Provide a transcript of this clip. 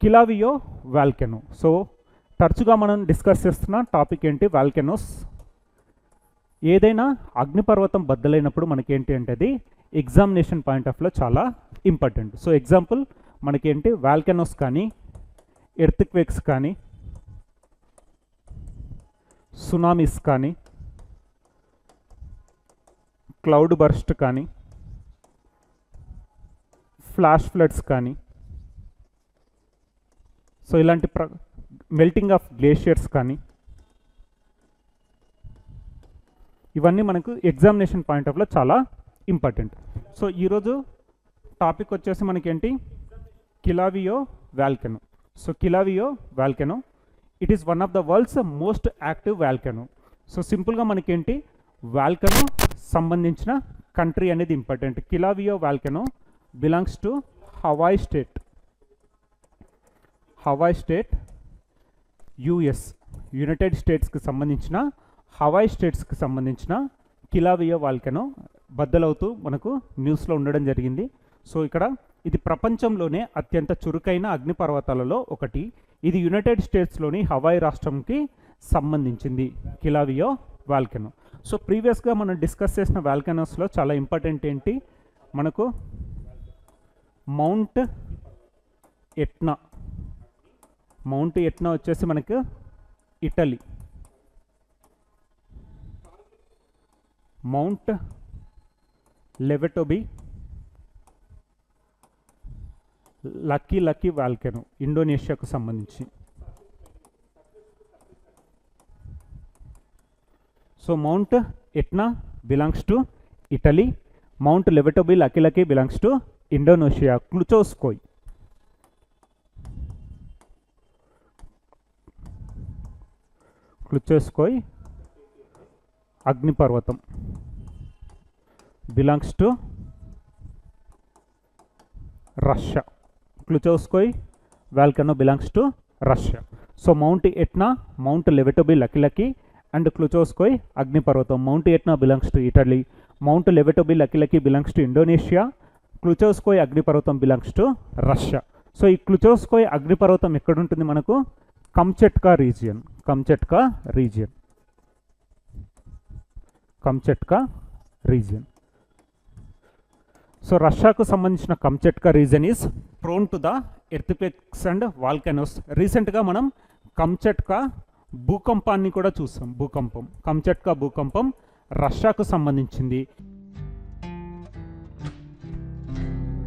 కిలావియో volcano. So తరచుగా మనం discuss చేస్తున్న టాపిక్ ఏంటి? వాల్కెనోస్. ఏదైనా అగ్నిపర్వతం బద్దలైనప్పుడు మనకేంటి అంటే అది ఎగ్జామినేషన్ పాయింట్ ఆఫ్ లో చాలా ఇంపార్టెంట్. సో ఎగ్జాంపుల్ మనకేంటి, వాల్కెనోస్ కానీ, ఎర్త్క్వేక్స్ కానీ, సునామీస్ కానీ, క్లౌడ్ బర్స్ట్ కానీ, ఫ్లాష్ ఫ్లడ్స్ కానీ, సో ఇలాంటి మెల్టింగ్ ఆఫ్ గ్లేషియర్స్ కానీ, ఇవన్నీ మనకు ఎగ్జామినేషన్ పాయింట్ ఆఫ్ లో చాలా ఇంపార్టెంట్. సో ఈరోజు టాపిక్ వచ్చేసి మనకేంటి, Kilauea volcano. So Kilauea volcano, it is one of the world's most active volcano. So సింపుల్గా మనకేంటి, వాల్కెనో సంబంధించిన కంట్రీ అనేది important. Kilauea volcano belongs to Hawaii state. Hawaii state, US, United స్టేట్స్కి సంబంధించిన Hawaii స్టేట్స్కి సంబంధించిన కిలావియో వాల్కెనో బద్దలవుతూ మనకు న్యూస్లో ఉండడం జరిగింది. సో ఇక్కడ ఇది ప్రపంచంలోనే అత్యంత చురుకైన అగ్నిపర్వతాలలో ఒకటి. ఇది యునైటెడ్ స్టేట్స్లోని హవాయ్ రాష్ట్రంకి సంబంధించింది కిలావియో వాల్కెనో. సో ప్రీవియస్గా మనం డిస్కస్ చేసిన వాల్కెనోస్లో చాలా ఇంపార్టెంట్ ఏంటి మనకు, మౌంట్ ఎట్నా. మౌంట్ ఎట్నా వచ్చేసి మనకు Italy. Mount Lewotobi, Laki volcano, ఇండోనేషియాకు సంబంధించి. So mount Etna belongs to Italy, mount Lewotobi, Laki belongs to Indonesia. Klyuchevskoy, Klyuchevskoy అగ్నిపర్వతం belongs to Russia. Klyuchevskoy volcano belongs to Russia. So mount Etna, mount Lewotobi, Laki and Klyuchevskoy అగ్నిపర్వతం. Mount Etna belongs to Italy, mount Lewotobi, Laki belongs to Indonesia, Klyuchevskoy అగ్నిపర్వతం belongs to Russia. So ఈ క్లుచోస్కోయ్ అగ్నిపర్వతం ఎక్కడుంటుంది మనకు, Kamchatka region. Kamchatka region, Kamchatka region. So రష్యాకు సంబంధించిన Kamchatka region is prone to the earthquakes and volcanoes. రీసెంట్గా మనం కంచెట్కా భూకంపాన్ని కూడా చూసాం. భూకంపం, కంచెట్కా భూకంపం రష్యాకు సంబంధించింది.